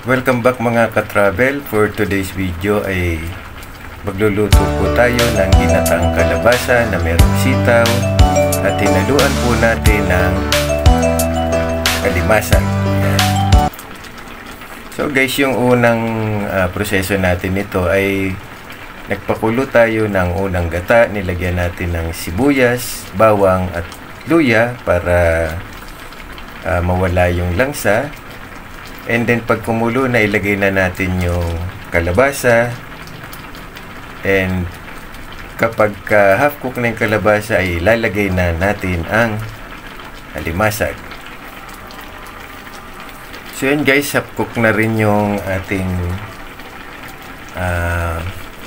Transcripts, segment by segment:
Welcome back mga ka-travel. For today's video ay magluluto po tayo ng ginataang kalabasa na merong sitaw at hinaluan po natin ng kalimasan. Yan. So guys, yung unang proseso natin ito ay nagpakulo tayo ng unang gata. Nilagyan natin ng sibuyas, bawang at luya para mawala yung langsa. And then pag kumulo na, ilagay na natin yung kalabasa. And kapag half cook na yung kalabasa ay ilalagay na natin ang alimasag. So yun guys, half cook na rin yung ating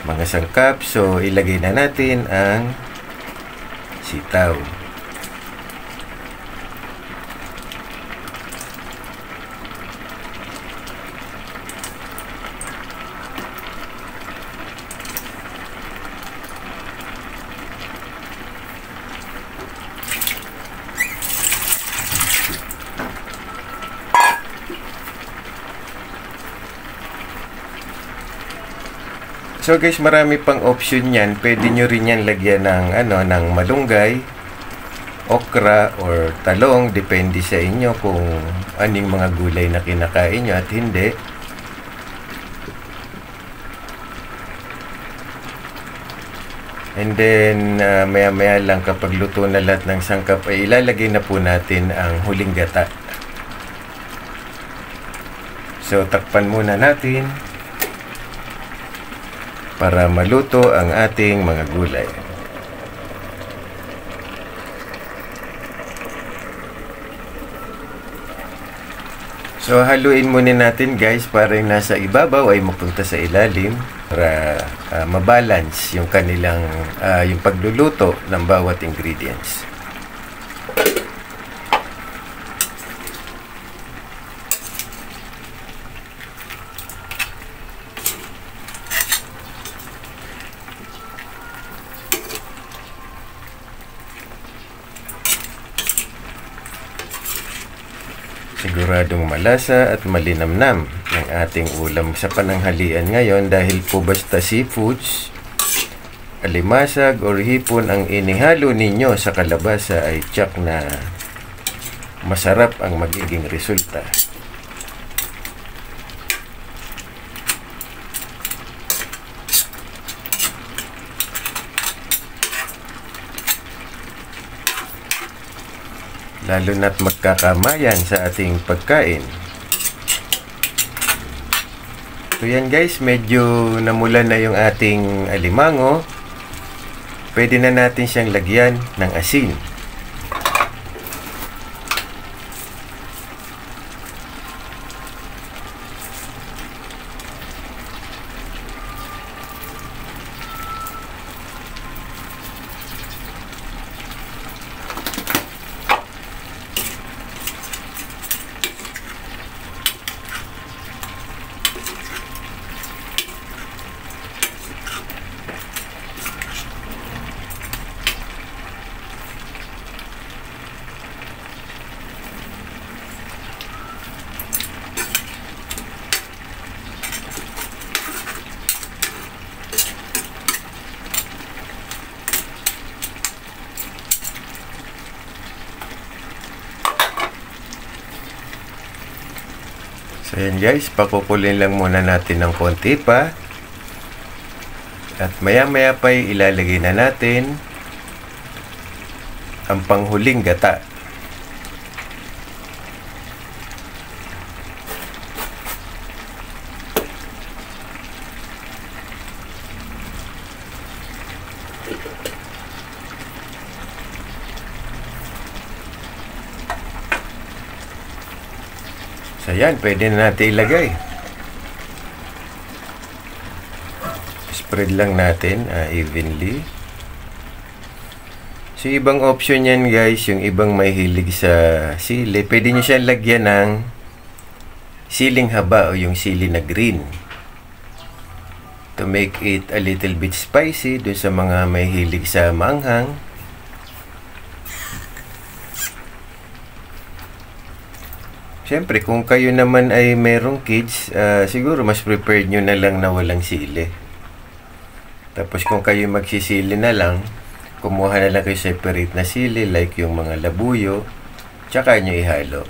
mga sangkap. So ilagay na natin ang sitaw. So guys, marami pang option yan. Pwede nyo rin yan lagyan ng, ng malunggay, okra, or talong. Depende sa inyo kung anong mga gulay na kinakain nyo at hindi. And then, maya-maya lang kapag luto na lahat ng sangkap, ay ilalagay na po natin ang huling gata. So, takpan muna natin para maluto ang ating mga gulay. So haluin muna natin guys para yung nasa ibabaw ay mapunta sa ilalim para mabalance yung kanilang yung pagluluto ng bawat ingredients. Siguradong malasa at malinamnam ang ating ulam sa pananghalian ngayon dahil po basta seafoods, alimasag or hipon ang inihalo ninyo sa kalabasa ay tiyak na masarap ang magiging resulta. Lalo na't magkakamayan sa ating pagkain. So yan guys, medyo namula na yung ating alimango. Pwede na natin siyang lagyan ng asin. So yan guys, pakukulin lang muna natin ng konti pa. At maya-maya pa ilalagay na natin ang panghuling gata. So yan, pwede na natin ilagay. Spread lang natin evenly. So ibang option yan guys, yung ibang may hilig sa sili, pwede nyo siya lagyan ng siling haba o yung sili na green to make it a little bit spicy dun sa mga may hilig sa maanghang. Siyempre, kung kayo naman ay merong kids, siguro mas prepared nyo na lang na walang sili. Tapos kung kayo magsisili na lang, kumuha na lang kayo separate na sili like yung mga labuyo, tsaka nyo ihalo.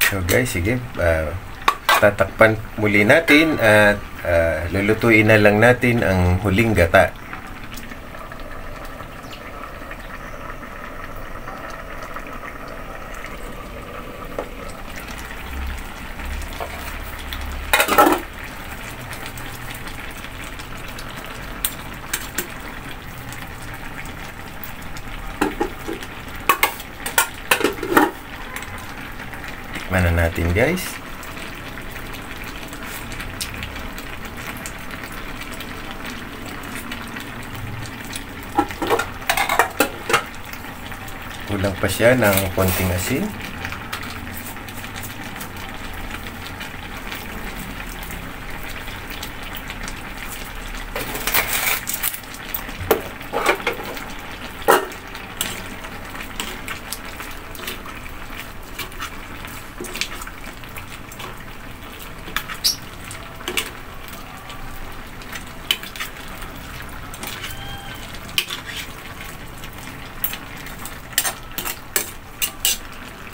So guys, sige, tatakpan muli natin at lulutuin na lang natin ang huling gata. Mana natin guys. Kulang pa siya ng konting asin.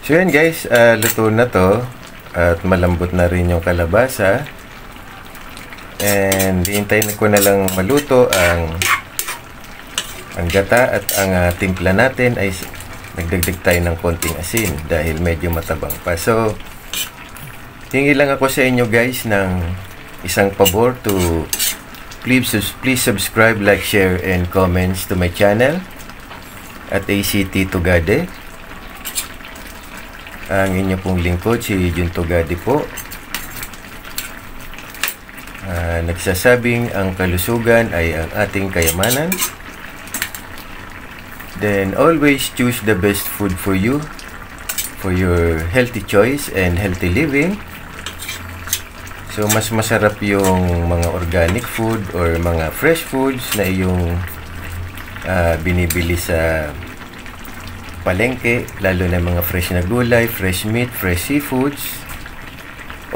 So yan guys, luto na to at malambot na rin yung kalabasa. And hintayin ko na lang maluto ang gata at ang timpla natin ay nagdagdag tayo ng konting asin dahil medyo matabang pa. So hingi lang ako sa inyo guys ng isang pabor to please subscribe, like, share and comments to my channel at ACT Tugade. Ang inyo pong lingkod, si Jun Tugade po, nagsasabing ang kalusugan ay ang ating kayamanan. Then always choose the best food for you, for your healthy choice and healthy living. So mas masarap yung mga organic food or mga fresh foods na iyong binibili sa palengke, lalo na mga fresh na gulay, fresh meat, fresh seafoods.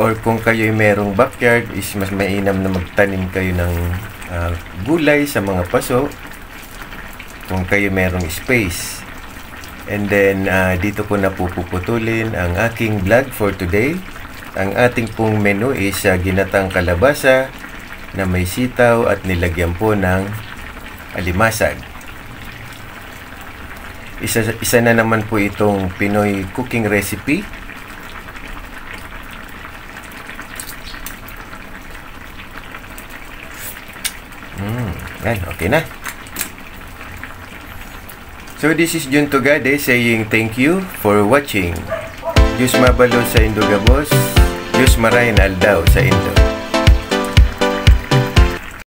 Or kung kayo ay merong backyard, is mas mainam na magtanim kayo ng gulay sa mga paso kung kayo merong space. And then dito ko na puputulin ang aking vlog for today. Ang ating pong menu is ginatang kalabasa na may sitaw at nilagyan po ng alimasag. Isa na naman po itong Pinoy cooking recipe. Yan, okay na. So this is Jun Tugade saying thank you for watching. Diyos mabalo sa Indogabos, Diyos marahin aldaw sa Indo.